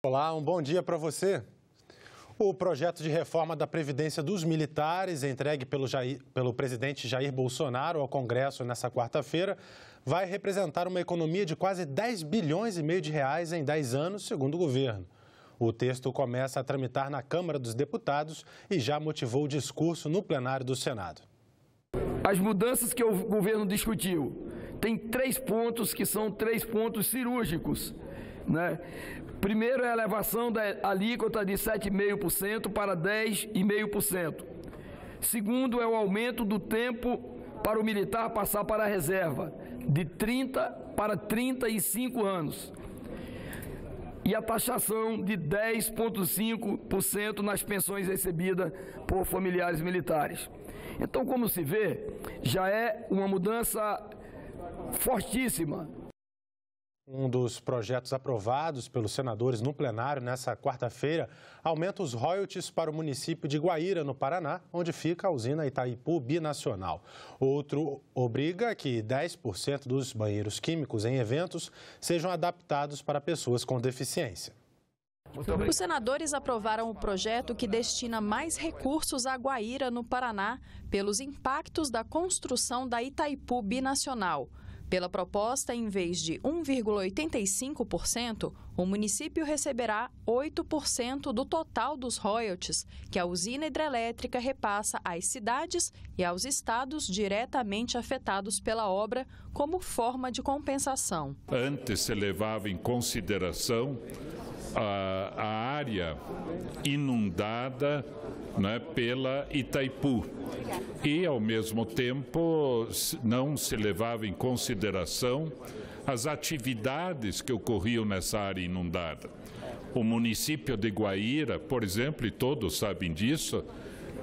Olá, um bom dia para você. O projeto de reforma da Previdência dos Militares, entregue pelo presidente Jair Bolsonaro ao Congresso nesta quarta-feira, vai representar uma economia de quase 10 bilhões e meio de reais em 10 anos, segundo o governo. O texto começa a tramitar na Câmara dos Deputados e já motivou o discurso no plenário do Senado. As mudanças que o governo discutiu, tem 3 pontos que são 3 pontos cirúrgicos, né? Primeiro é a elevação da alíquota de 7,5% para 10,5%. Segundo é o aumento do tempo para o militar passar para a reserva, de 30 para 35 anos. E a taxação de 10,5% nas pensões recebidas por familiares militares. Então, como se vê, já é uma mudança fortíssima. Um dos projetos aprovados pelos senadores no plenário nesta quarta-feira aumenta os royalties para o município de Guaíra, no Paraná, onde fica a usina Itaipu Binacional. Outro obriga que 10% dos banheiros químicos em eventos sejam adaptados para pessoas com deficiência. Os senadores aprovaram o projeto que destina mais recursos a Guaíra, no Paraná, pelos impactos da construção da Itaipu Binacional. Pela proposta, em vez de 1,85%, o município receberá 8% do total dos royalties que a usina hidrelétrica repassa às cidades e aos estados diretamente afetados pela obra como forma de compensação. Antes se levava em consideração a área inundada, né, pela Itaipu e, ao mesmo tempo, não se levava em consideração as atividades que ocorriam nessa área inundada. O município de Guaíra, por exemplo, e todos sabem disso,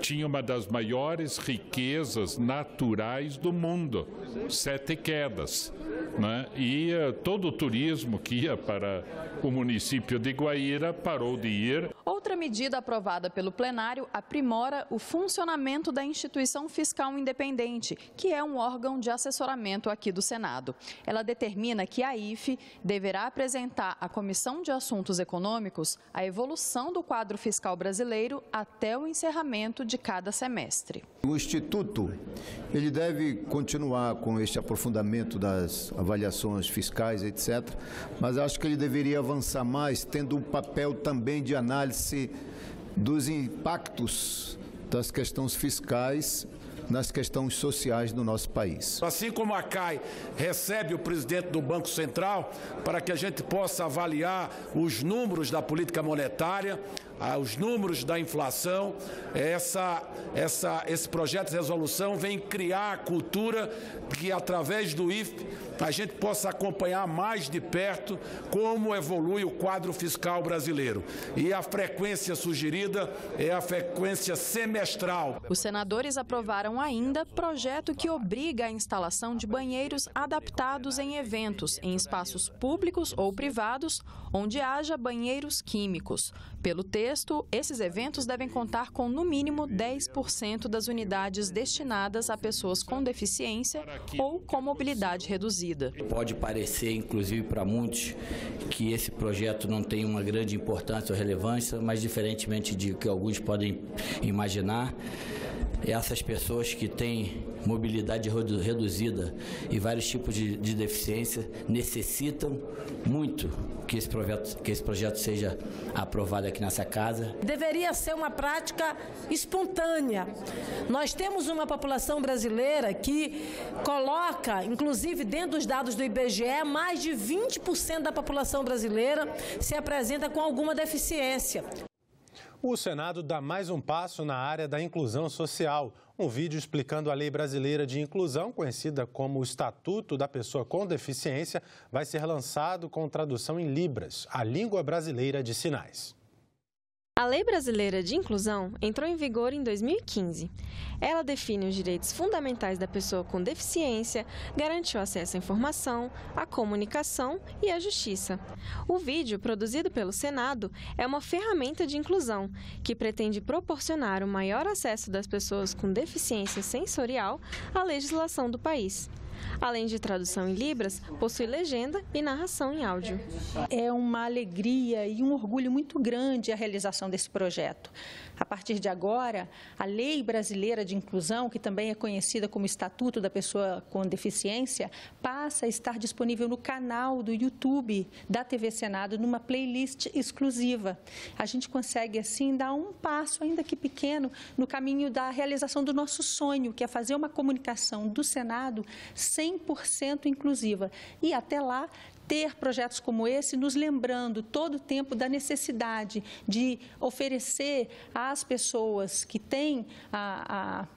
tinha uma das maiores riquezas naturais do mundo, 7 quedas. Né? E todo o turismo que ia para o município de Guaíra parou de ir. Outra medida aprovada pelo plenário aprimora o funcionamento da Instituição Fiscal Independente, que é um órgão de assessoramento aqui do Senado. Ela determina que a IFE deverá apresentar à Comissão de Assuntos Econômicos a evolução do quadro fiscal brasileiro até o encerramento de cada semestre. O Instituto ele deve continuar com este aprofundamento das avaliações fiscais, etc., mas acho que ele deveria avançar mais, tendo um papel também de análise dos impactos das questões fiscais nas questões sociais do nosso país. Assim como a CAI recebe o presidente do Banco Central para que a gente possa avaliar os números da política monetária, os números da inflação, esse projeto de resolução vem criar a cultura que, através do IFE, a gente possa acompanhar mais de perto como evolui o quadro fiscal brasileiro. E a frequência sugerida é a frequência semestral. Os senadores aprovaram ainda projeto que obriga a instalação de banheiros adaptados em eventos, em espaços públicos ou privados, onde haja banheiros químicos. Pelo texto, esses eventos devem contar com, no mínimo, 10% das unidades destinadas a pessoas com deficiência ou com mobilidade reduzida. Pode parecer, inclusive para muitos, que esse projeto não tem uma grande importância ou relevância, mas diferentemente de que alguns podem imaginar, essas pessoas que têm mobilidade reduzida e vários tipos de deficiência necessitam muito que esse projeto seja aprovado aqui nessa casa. Deveria ser uma prática espontânea. Nós temos uma população brasileira que coloca, inclusive dentro dos dados do IBGE, mais de 20% da população brasileira se apresenta com alguma deficiência. O Senado dá mais um passo na área da inclusão social. Um vídeo explicando a Lei Brasileira de Inclusão, conhecida como o Estatuto da Pessoa com Deficiência, vai ser lançado com tradução em Libras, a língua brasileira de sinais. A Lei Brasileira de Inclusão entrou em vigor em 2015. Ela define os direitos fundamentais da pessoa com deficiência, garante o acesso à informação, à comunicação e à justiça. O vídeo, produzido pelo Senado, é uma ferramenta de inclusão que pretende proporcionar o maior acesso das pessoas com deficiência sensorial à legislação do país. Além de tradução em libras, possui legenda e narração em áudio. É uma alegria e um orgulho muito grande a realização desse projeto. A partir de agora, a Lei Brasileira de Inclusão, que também é conhecida como Estatuto da Pessoa com Deficiência, passa a estar disponível no canal do YouTube da TV Senado, numa playlist exclusiva. A gente consegue, assim, dar um passo, ainda que pequeno, no caminho da realização do nosso sonho, que é fazer uma comunicação do Senado 100% inclusiva. E, até lá, ter projetos como esse nos lembrando todo o tempo da necessidade de oferecer às pessoas que têm,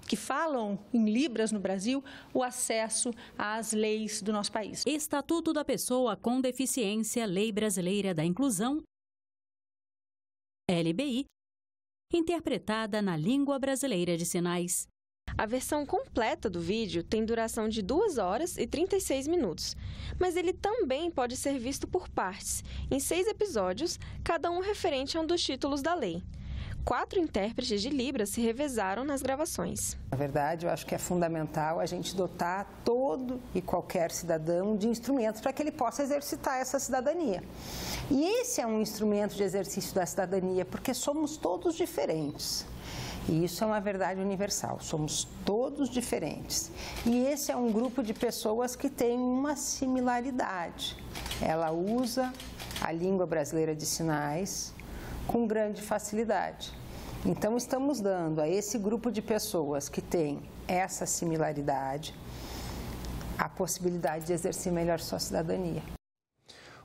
que falam em Libras no Brasil, o acesso às leis do nosso país. Estatuto da Pessoa com Deficiência, Lei Brasileira da Inclusão, LBI, interpretada na língua brasileira de sinais. A versão completa do vídeo tem duração de 2 horas e 36 minutos, mas ele também pode ser visto por partes, em 6 episódios, cada um referente a um dos títulos da lei. 4 intérpretes de Libras se revezaram nas gravações. Na verdade, eu acho que é fundamental a gente dotar todo e qualquer cidadão de instrumentos para que ele possa exercitar essa cidadania. E esse é um instrumento de exercício da cidadania, porque somos todos diferentes. E isso é uma verdade universal, somos todos diferentes. E esse é um grupo de pessoas que tem uma similaridade. Ela usa a língua brasileira de sinais com grande facilidade. Então, estamos dando a esse grupo de pessoas que tem essa similaridade a possibilidade de exercer melhor sua cidadania.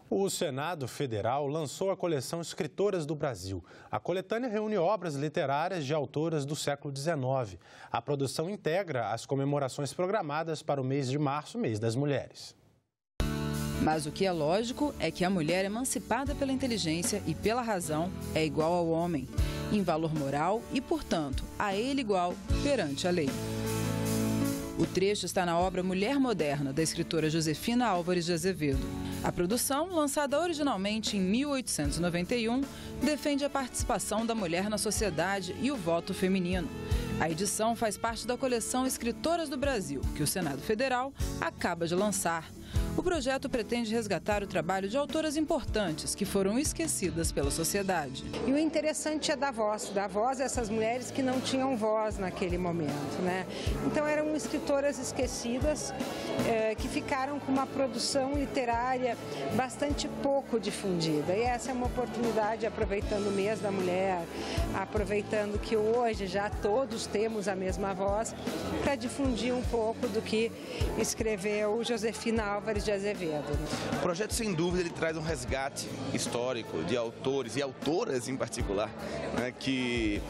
O Senado Federal lançou a coleção Escritoras do Brasil. A coletânea reúne obras literárias de autoras do século XIX. A produção integra as comemorações programadas para o mês de março, mês das mulheres. Mas o que é lógico é que a mulher emancipada pela inteligência e pela razão é igual ao homem, em valor moral e, portanto, a ele igual perante a lei. O trecho está na obra Mulher Moderna, da escritora Josefina Álvares de Azevedo. A produção, lançada originalmente em 1891, defende a participação da mulher na sociedade e o voto feminino. A edição faz parte da coleção Escritoras do Brasil, que o Senado Federal acaba de lançar. O projeto pretende resgatar o trabalho de autoras importantes que foram esquecidas pela sociedade. E o interessante é dar voz a essas mulheres que não tinham voz naquele momento, né? Então eram escritoras esquecidas, que ficaram com uma produção literária bastante pouco difundida. E essa é uma oportunidade, aproveitando o mês da mulher, aproveitando que hoje já todos temos a mesma voz, para difundir um pouco do que escreveu Josefina Álvares de Azevedo. O projeto, sem dúvida, ele traz um resgate histórico de autores e autoras em particular, né, que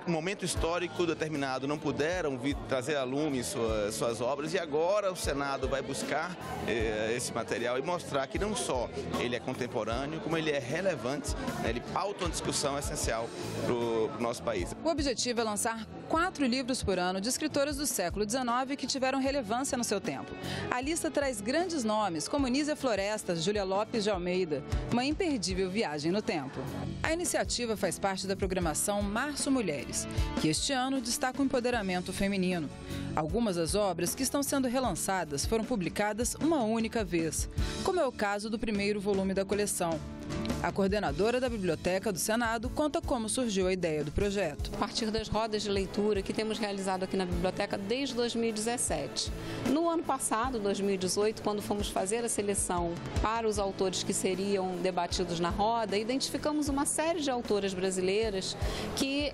no momento histórico determinado não puderam vir trazer a lume suas obras, e agora o Senado vai buscar esse material e mostrar que não só ele é contemporâneo, como ele é relevante, né, ele pauta uma discussão essencial para o nosso país. O objetivo é lançar 4 livros por ano de escritoras do século XIX que tiveram relevância no seu tempo. A lista traz grandes nomes como Nízia Florestas, Júlia Lopes de Almeida, uma imperdível viagem no tempo. A iniciativa faz parte da programação Março Mulheres, que este ano destaca o empoderamento feminino. Algumas das obras que estão sendo relançadas foram publicadas uma única vez, como é o caso do primeiro volume da coleção. A coordenadora da Biblioteca do Senado conta como surgiu a ideia do projeto. A partir das rodas de leitura que temos realizado aqui na Biblioteca desde 2017. No ano passado, 2018, quando fomos fazer a seleção para os autores que seriam debatidos na roda, identificamos uma série de autoras brasileiras que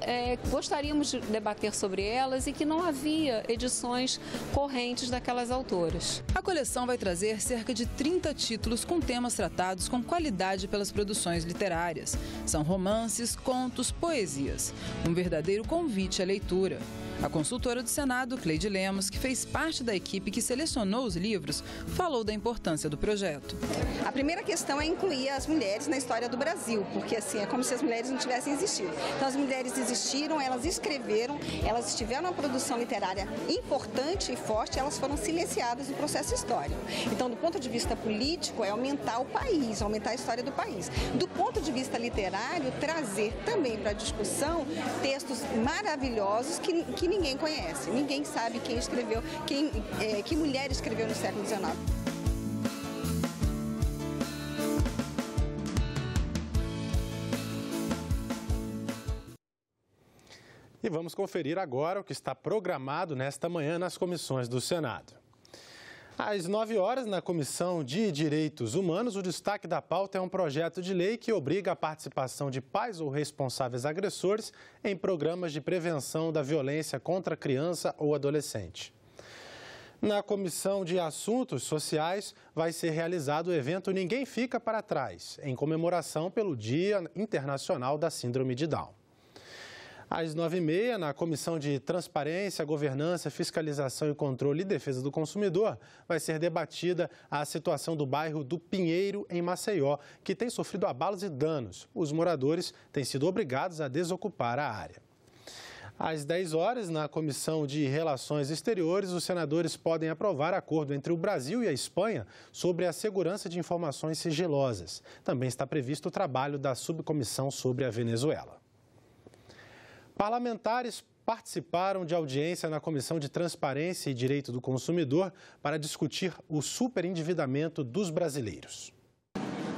gostaríamos de debater sobre elas e que não havia edições correntes daquelas autoras. A coleção vai trazer cerca de 30 títulos com temas tratados com qualidade pelas produções literárias. São romances, contos, poesias. Um verdadeiro convite à leitura. A consultora do Senado, Cleide Lemos, que fez parte da equipe que selecionou os livros, falou da importância do projeto. A primeira questão é incluir as mulheres na história do Brasil, porque assim é como se as mulheres não tivessem existido. Então as mulheres existiram, elas escreveram, elas tiveram uma produção literária importante e forte, elas foram silenciadas no processo histórico. Então, do ponto de vista político, é aumentar o país, aumentar a história do país. país. Do ponto de vista literário, trazer também para a discussão textos maravilhosos que ninguém conhece, ninguém sabe quem escreveu, que mulher escreveu no século XIX. E vamos conferir agora o que está programado nesta manhã nas comissões do Senado. Às 9 horas, na Comissão de Direitos Humanos, o destaque da pauta é um projeto de lei que obriga a participação de pais ou responsáveis agressores em programas de prevenção da violência contra a criança ou adolescente. Na Comissão de Assuntos Sociais, vai ser realizado o evento Ninguém Fica para Trás, em comemoração pelo Dia Internacional da Síndrome de Down. Às 9h30, na Comissão de Transparência, Governança, Fiscalização e Controle e Defesa do Consumidor, vai ser debatida a situação do bairro do Pinheiro, em Maceió, que tem sofrido abalos e danos. Os moradores têm sido obrigados a desocupar a área. Às 10 horas, na Comissão de Relações Exteriores, os senadores podem aprovar acordo entre o Brasil e a Espanha sobre a segurança de informações sigilosas. Também está previsto o trabalho da subcomissão sobre a Venezuela. Parlamentares participaram de audiência na Comissão de Transparência e Direito do Consumidor para discutir o superendividamento dos brasileiros.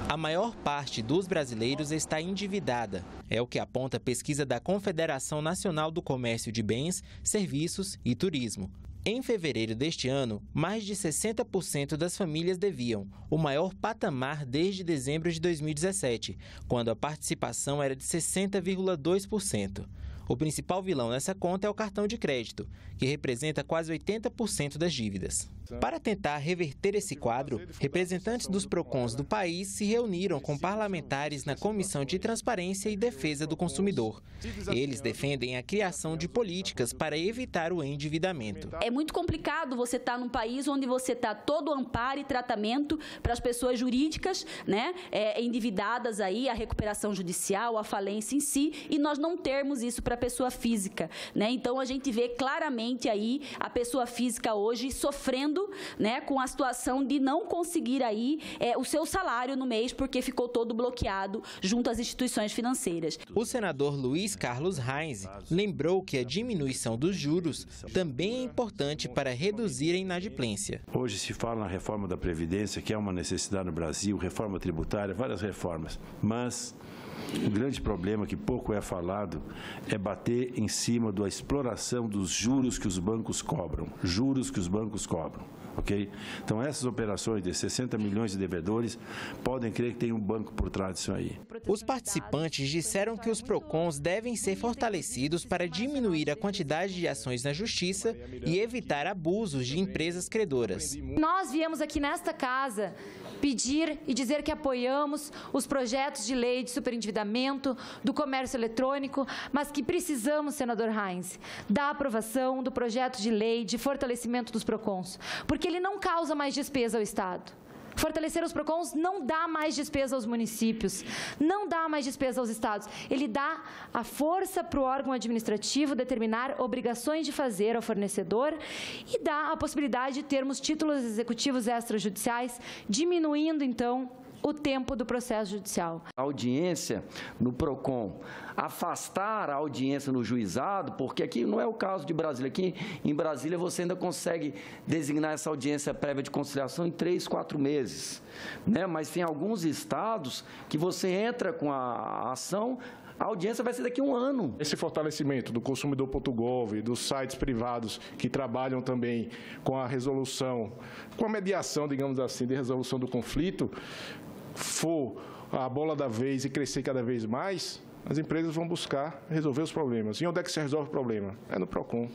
A maior parte dos brasileiros está endividada. É o que aponta a pesquisa da Confederação Nacional do Comércio de Bens, Serviços e Turismo. Em fevereiro deste ano, mais de 60% das famílias deviam, o maior patamar desde dezembro de 2017, quando a participação era de 60,2%. O principal vilão nessa conta é o cartão de crédito, que representa quase 80% das dívidas. Para tentar reverter esse quadro, representantes dos PROCONs do país se reuniram com parlamentares na Comissão de Transparência e Defesa do Consumidor. Eles defendem a criação de políticas para evitar o endividamento. É muito complicado você estar num país onde você está todo amparo e tratamento para as pessoas jurídicas, né, endividadas aí, a recuperação judicial, a falência em si, e nós não termos isso para a pessoa física, né? Então a gente vê claramente aí a pessoa física hoje sofrendo, né, com a situação de não conseguir aí o seu salário no mês porque ficou todo bloqueado junto às instituições financeiras. O senador Luiz Carlos Reis lembrou que a diminuição dos juros também é importante para reduzir a inadimplência. Hoje se fala na reforma da Previdência, que é uma necessidade no Brasil, reforma tributária, várias reformas, mas o grande problema que pouco é falado é bater em cima da exploração dos juros que os bancos cobram. Ok? Então, essas operações de 60 milhões de devedores podem crer que tem um banco por trás disso aí. Os participantes disseram que os PROCONs devem ser fortalecidos para diminuir a quantidade de ações na justiça e evitar abusos de empresas credoras. Nós viemos aqui nesta casa pedir e dizer que apoiamos os projetos de lei de superendividamento, do comércio eletrônico, mas que precisamos, senador Reis, da aprovação do projeto de lei de fortalecimento dos PROCONs, porque ele não causa mais despesa ao Estado. Fortalecer os PROCONs não dá mais despesa aos municípios, não dá mais despesa aos estados. Ele dá a força para o órgão administrativo determinar obrigações de fazer ao fornecedor e dá a possibilidade de termos títulos executivos extrajudiciais, diminuindo, então, o tempo do processo judicial. A audiência no PROCON, afastar a audiência no juizado, porque aqui não é o caso de Brasília. Aqui em Brasília você ainda consegue designar essa audiência prévia de conciliação em 3, 4 meses, né? Mas tem alguns estados que você entra com a ação, a audiência vai ser daqui a um ano. Esse fortalecimento do consumidor.gov, dos sites privados que trabalham também com a resolução, com a mediação, digamos assim, de resolução do conflito, for a bola da vez e crescer cada vez mais, as empresas vão buscar resolver os problemas. E onde é que se resolve o problema? É no PROCON.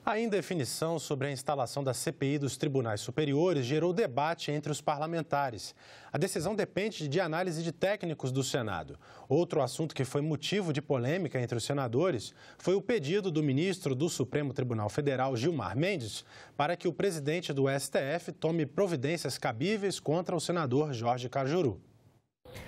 A indefinição sobre a instalação da CPI dos tribunais superiores gerou debate entre os parlamentares. A decisão depende de análise de técnicos do Senado. Outro assunto que foi motivo de polêmica entre os senadores foi o pedido do ministro do Supremo Tribunal Federal, Gilmar Mendes, para que o presidente do STF tome providências cabíveis contra o senador Jorge Cajuru.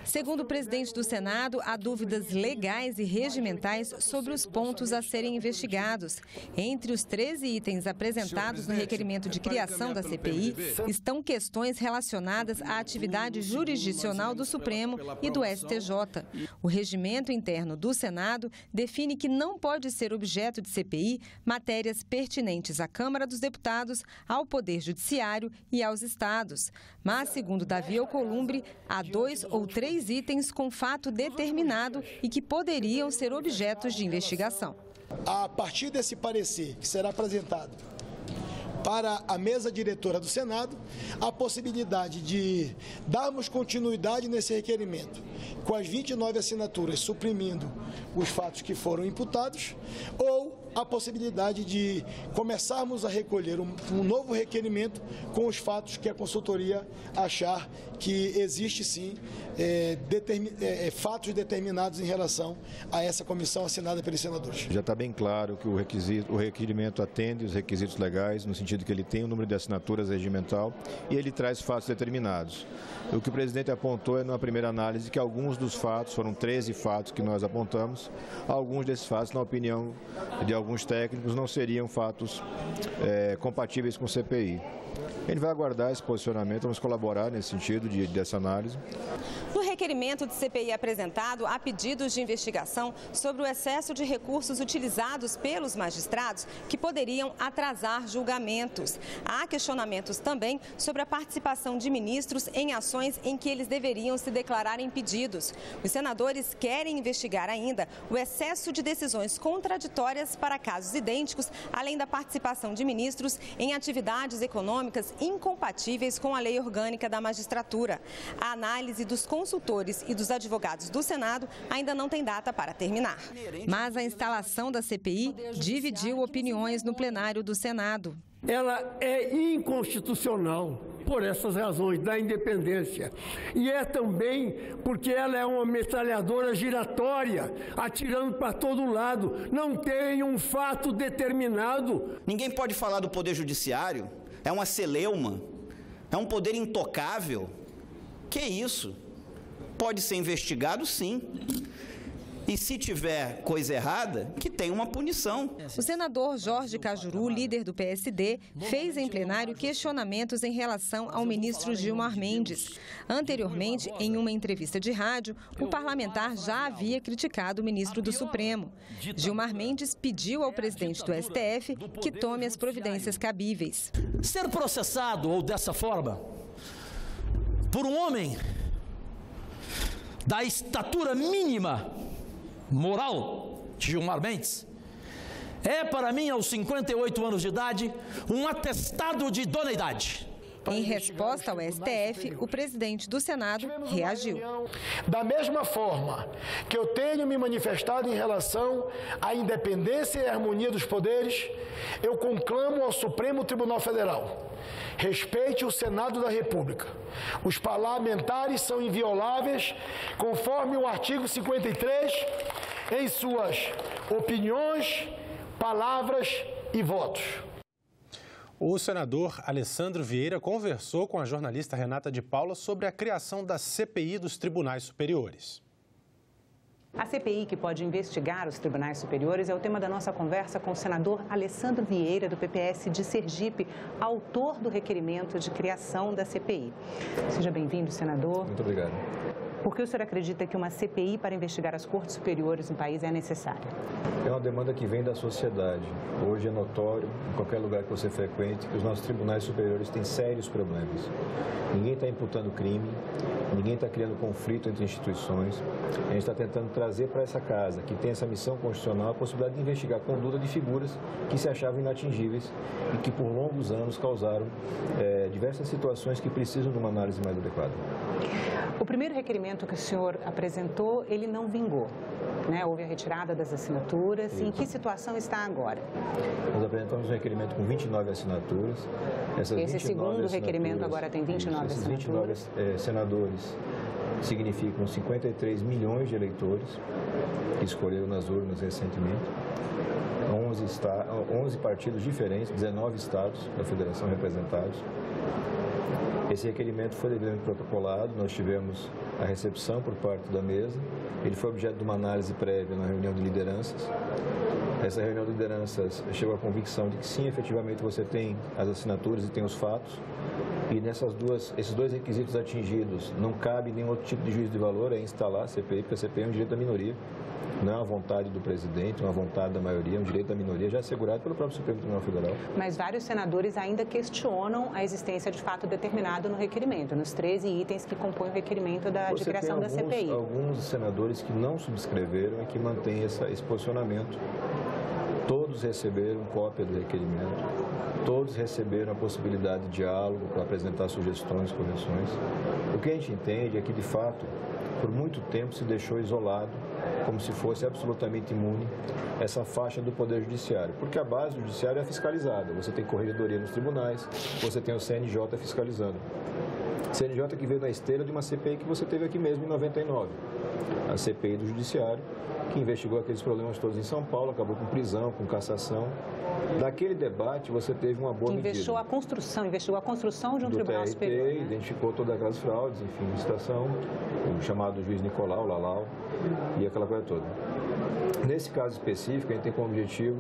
Segundo o presidente do Senado, há dúvidas legais e regimentais sobre os pontos a serem investigados. Entre os 13 itens apresentados no requerimento de criação da CPI, estão questões relacionadas à atividade jurisdicional do Supremo e do STJ. O regimento interno do Senado define que não pode ser objeto de CPI matérias pertinentes à Câmara dos Deputados, ao Poder Judiciário e aos Estados. Mas, segundo Davi Alcolumbre, há 2 ou 3 itens com fato determinado e que poderiam ser objetos de investigação. A partir desse parecer que será apresentado para a mesa diretora do Senado, a possibilidade de darmos continuidade nesse requerimento, com as 29 assinaturas suprimindo os fatos que foram imputados, ou a possibilidade de começarmos a recolher um novo requerimento com os fatos que a consultoria achar que existe sim fatos determinados em relação a essa comissão assinada pelos senadores. Já está bem claro que o requerimento atende os requisitos legais, no sentido que ele tem o número de assinaturas regimental e ele traz fatos determinados. O que o presidente apontou é, numa primeira análise, que alguns dos fatos, foram 13 fatos que nós apontamos, alguns desses fatos, na opinião de alguns técnicos, não seriam fatos compatíveis com o CPI. Ele vai aguardar esse posicionamento, vamos colaborar nesse sentido dessa análise. No requerimento de CPI apresentado, há pedidos de investigação sobre o excesso de recursos utilizados pelos magistrados que poderiam atrasar julgamentos. Há questionamentos também sobre a participação de ministros em ações em que eles deveriam se declarar impedidos. Os senadores querem investigar ainda o excesso de decisões contraditórias para casos idênticos, além da participação de ministros em atividades econômicas incompatíveis com a lei orgânica da magistratura. A análise dos consultores e dos advogados do Senado ainda não tem data para terminar. Mas a instalação da CPI dividiu opiniões no plenário do Senado. Ela é inconstitucional por essas razões da independência e é também porque ela é uma metralhadora giratória, atirando para todo lado, não tem um fato determinado. Ninguém pode falar do Poder Judiciário, é uma celeuma, é um poder intocável. Que isso? Pode ser investigado, sim. E se tiver coisa errada, que tenha uma punição. O senador Jorge Cajuru, líder do PSD, fez em plenário questionamentos em relação ao ministro Gilmar Mendes. Anteriormente, em uma entrevista de rádio, o parlamentar já havia criticado o ministro do Supremo. Gilmar Mendes pediu ao presidente do STF que tome as providências cabíveis. Ser processado, ou dessa forma, por um homem da estatura mínima moral de Gilmar Mendes, é para mim, aos 58 anos de idade, um atestado de idoneidade. Em resposta ao STF, o presidente do Senado reagiu. Da mesma forma que eu tenho me manifestado em relação à independência e harmonia dos poderes, eu conclamo ao Supremo Tribunal Federal: respeite o Senado da República. Os parlamentares são invioláveis, conforme o artigo 53, em suas opiniões, palavras e votos. O senador Alessandro Vieira conversou com a jornalista Renata de Paula sobre a criação da CPI dos Tribunais Superiores. A CPI, que pode investigar os tribunais superiores, é o tema da nossa conversa com o senador Alessandro Vieira, do PPS de Sergipe, autor do requerimento de criação da CPI. Seja bem-vindo, senador. Muito obrigado. Por que o senhor acredita que uma CPI para investigar as cortes superiores no país é necessária? É uma demanda que vem da sociedade. Hoje é notório, em qualquer lugar que você frequente, que os nossos tribunais superiores têm sérios problemas. Ninguém está imputando crime, ninguém está criando conflito entre instituições. A gente está tentando trazer para essa casa, que tem essa missão constitucional, a possibilidade de investigar a conduta de figuras que se achavam inatingíveis e que por longos anos causaram diversas situações que precisam de uma análise mais adequada. O primeiro requerimento que o senhor apresentou, ele não vingou, né? Houve a retirada das assinaturas. Isso. Em que situação está agora? Nós apresentamos um requerimento com 29 assinaturas. Esse segundo requerimento agora tem 29 assinaturas. Esses 29 senadores significam 53 milhões de eleitores que escolheram nas urnas recentemente. 11 partidos diferentes, 19 estados da federação representados. Esse requerimento foi devidamente protocolado, nós tivemos a recepção por parte da mesa, ele foi objeto de uma análise prévia na reunião de lideranças. Essa reunião de lideranças chegou à convicção de que sim, efetivamente você tem as assinaturas e tem os fatos, e esses dois requisitos atingidos, não cabe nenhum outro tipo de juízo de valor, é instalar a CPI, porque a CPI é um direito da minoria, não é uma vontade do presidente, é uma vontade da maioria, é um direito da minoria, já assegurado pelo próprio Supremo Tribunal Federal. Mas vários senadores ainda questionam a existência de fato determinado no requerimento, nos 13 itens que compõem o requerimento de criação da CPI. Alguns senadores que não subscreveram e que mantêm esse posicionamento. Todos receberam cópia do requerimento, todos receberam a possibilidade de diálogo para apresentar sugestões, correções. O que a gente entende é que, de fato, por muito tempo se deixou isolado, como se fosse absolutamente imune, essa faixa do Poder Judiciário, porque a base do Judiciário é fiscalizada. Você tem corregedoria nos tribunais, você tem o CNJ fiscalizando. CNJ que veio na esteira de uma CPI que você teve aqui mesmo em 99, a CPI do Judiciário, que investigou aqueles problemas todos em São Paulo, acabou com prisão, com cassação. Daquele debate, você teve uma boa medida. Investigou a construção de um tribunal superior. Né? Identificou todas aquelas fraudes, enfim, licitação, o chamado juiz Nicolau, Lalau, e aquela coisa toda. Nesse caso específico, a gente tem como objetivo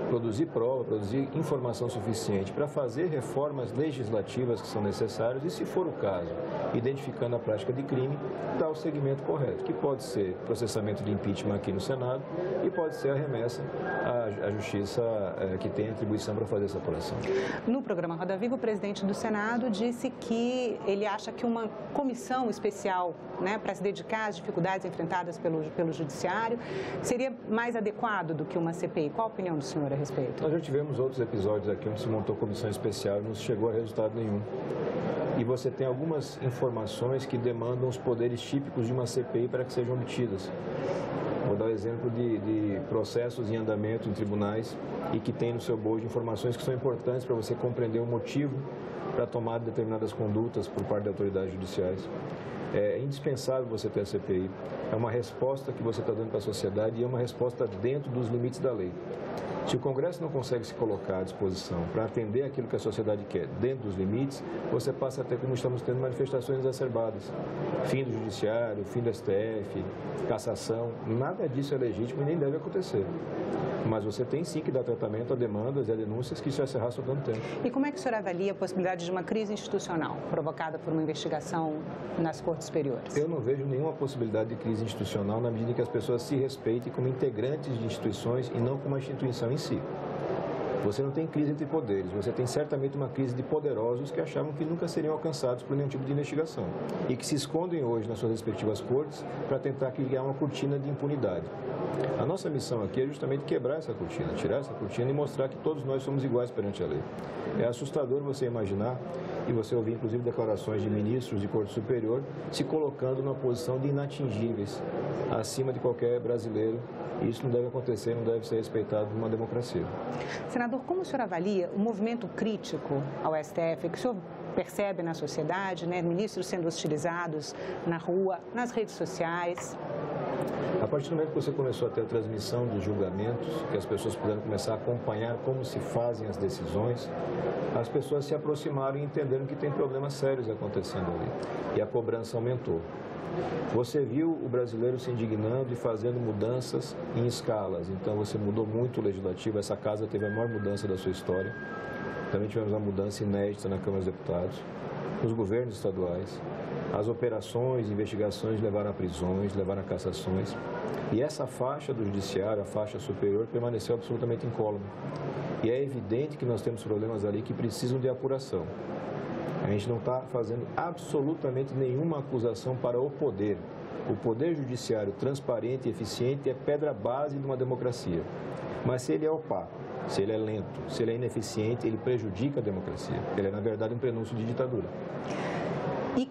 produzir prova, produzir informação suficiente para fazer reformas legislativas que são necessárias e, se for o caso, identificando a prática de crime, dar o segmento correto, que pode ser processamento de impeachment aqui no Senado e pode ser a remessa à Justiça que tem atribuição para fazer essa apuração. No programa Roda Viva, o presidente do Senado disse que ele acha que uma comissão especial, né, para se dedicar às dificuldades enfrentadas pelo Judiciário seria mais adequado do que uma CPI. Qual a opinião do senhor a respeito? Nós já tivemos outros episódios aqui onde se montou comissão especial e não se chegou a resultado nenhum. E você tem algumas informações que demandam os poderes típicos de uma CPI para que sejam obtidas. Vou dar o exemplo de processos em andamento em tribunais e que tem no seu bojo informações que são importantes para você compreender o motivo para a tomada de determinadas condutas por parte de autoridades judiciais. É indispensável você ter a CPI. É uma resposta que você está dando para a sociedade e é uma resposta dentro dos limites da lei. Se o Congresso não consegue se colocar à disposição para atender aquilo que a sociedade quer dentro dos limites, você passa a ter, como estamos tendo, manifestações exacerbadas. Fim do Judiciário, fim do STF, cassação, nada disso é legítimo e nem deve acontecer. Mas você tem sim que dar tratamento a demandas e a denúncias que isso já se arrasta há tanto tempo. E como é que o senhor avalia a possibilidade de uma crise institucional provocada por uma investigação nas Cortes Superiores? Eu não vejo nenhuma possibilidade de crise institucional na medida em que as pessoas se respeitem como integrantes de instituições e não como uma instituição em si. Você não tem crise entre poderes, você tem certamente uma crise de poderosos que achavam que nunca seriam alcançados por nenhum tipo de investigação e que se escondem hoje nas suas respectivas cortes para tentar criar uma cortina de impunidade. A nossa missão aqui é justamente quebrar essa cortina, tirar essa cortina e mostrar que todos nós somos iguais perante a lei. É assustador você imaginar, e você ouvir inclusive declarações de ministros de Corte Superior se colocando numa posição de inatingíveis, acima de qualquer brasileiro. Isso não deve acontecer, não deve ser respeitado numa democracia. Senador, como o senhor avalia o movimento crítico ao STF, que o senhor percebe na sociedade, né, ministros sendo hostilizados na rua, nas redes sociais? A partir do momento que você começou a ter a transmissão dos julgamentos, que as pessoas puderam começar a acompanhar como se fazem as decisões, as pessoas se aproximaram e entenderam que tem problemas sérios acontecendo ali. E a cobrança aumentou. Você viu o brasileiro se indignando e fazendo mudanças em escalas. Então, você mudou muito o legislativo. Essa casa teve a maior mudança da sua história. Também tivemos uma mudança inédita na Câmara dos Deputados, nos governos estaduais. As operações, investigações levaram a prisões, levaram a cassações. E essa faixa do judiciário, a faixa superior, permaneceu absolutamente incólume. E é evidente que nós temos problemas ali que precisam de apuração. A gente não está fazendo absolutamente nenhuma acusação para o poder. O poder judiciário transparente e eficiente é pedra base de uma democracia. Mas se ele é opaco, se ele é lento, se ele é ineficiente, ele prejudica a democracia. Ele é, na verdade, um prenúncio de ditadura. E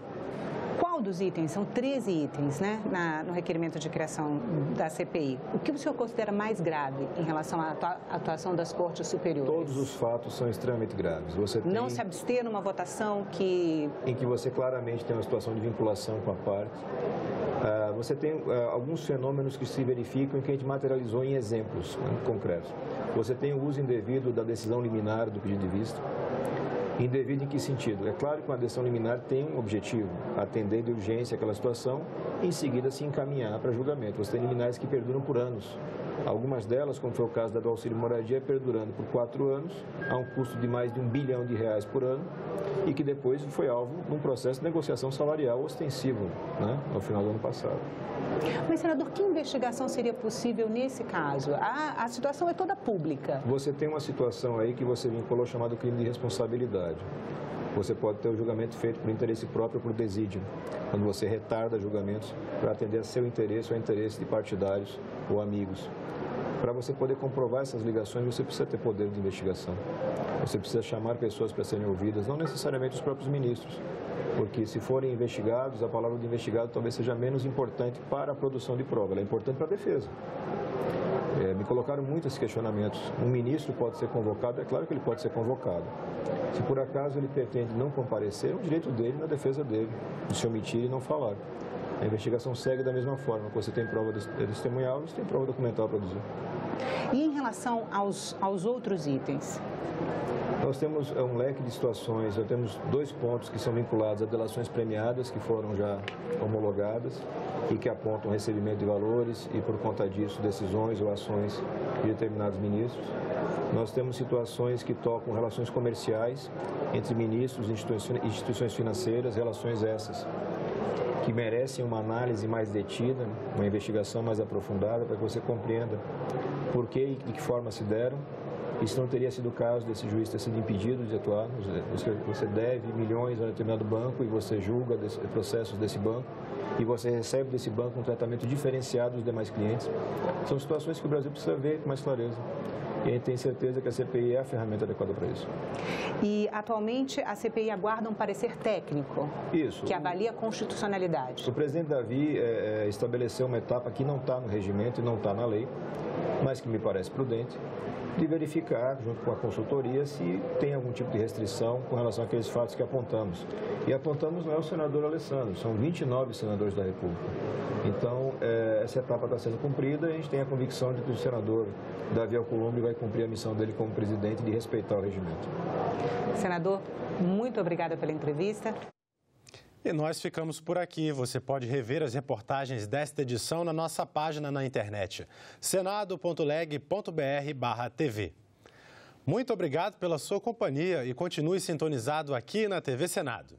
qual dos itens? São 13 itens, né, no requerimento de criação da CPI. O que o senhor considera mais grave em relação à atuação das Cortes Superiores? Todos os fatos são extremamente graves. Você tem... Não se abster numa votação em que você claramente tem uma situação de vinculação com a parte. Você tem alguns fenômenos que se verificam e que a gente materializou em exemplos concretos. Você tem o uso indevido da decisão liminar do pedido de vista. Indevido em que sentido? É claro que uma decisão liminar tem um objetivo, atender de urgência aquela situação e em seguida se encaminhar para julgamento. Você tem liminares que perduram por anos. Algumas delas, como foi o caso da do auxílio moradia, perdurando por 4 anos, a um custo de mais de R$1 bilhão por ano, e que depois foi alvo de um processo de negociação salarial ostensivo, né, no final do ano passado. Mas, senador, que investigação seria possível nesse caso? A situação é toda pública. Você tem uma situação aí que você vinculou chamado crime de responsabilidade. Você pode ter o julgamento feito por interesse próprio ou por desídio, quando você retarda julgamentos para atender a seu interesse ou ao interesse de partidários ou amigos. Para você poder comprovar essas ligações, você precisa ter poder de investigação. Você precisa chamar pessoas para serem ouvidas, não necessariamente os próprios ministros, porque se forem investigados, a palavra de investigado talvez seja menos importante para a produção de prova, ela é importante para a defesa. Me colocaram muitos questionamentos. Um ministro pode ser convocado? É claro que ele pode ser convocado. Se por acaso ele pretende não comparecer, é um direito dele na defesa dele, de se omitir e não falar. A investigação segue da mesma forma. Você tem prova testemunhal, você tem prova documental a produzir. E em relação aos outros itens? Nós temos um leque de situações, nós temos 2 pontos que são vinculados a delações premiadas, que foram já homologadas e que apontam recebimento de valores e, por conta disso, decisões ou ações de determinados ministros. Nós temos situações que tocam relações comerciais entre ministros e instituições financeiras, relações essas que merecem uma análise mais detida, uma investigação mais aprofundada, para que você compreenda por que e de que forma se deram. Isso não teria sido o caso desse juiz ter sido impedido de atuar. Você deve milhões a determinado banco e você julga processos desse banco e você recebe desse banco um tratamento diferenciado dos demais clientes. São situações que o Brasil precisa ver com mais clareza. E a gente tem certeza que a CPI é a ferramenta adequada para isso. E, atualmente, a CPI aguarda um parecer técnico, isso, que avalia a constitucionalidade. O presidente Davi estabeleceu uma etapa que não está no regimento e não está na lei, mas que me parece prudente, de verificar, junto com a consultoria, se tem algum tipo de restrição com relação àqueles fatos que apontamos. E apontamos não é o senador Alessandro, são 29 senadores da República. Então, essa etapa está sendo cumprida e a gente tem a convicção de que o senador Davi Alcolumbre vai cumprir a missão dele como presidente de respeitar o regimento. Senador, muito obrigada pela entrevista. E nós ficamos por aqui. Você pode rever as reportagens desta edição na nossa página na internet, senado.leg.br/TV. Muito obrigado pela sua companhia e continue sintonizado aqui na TV Senado.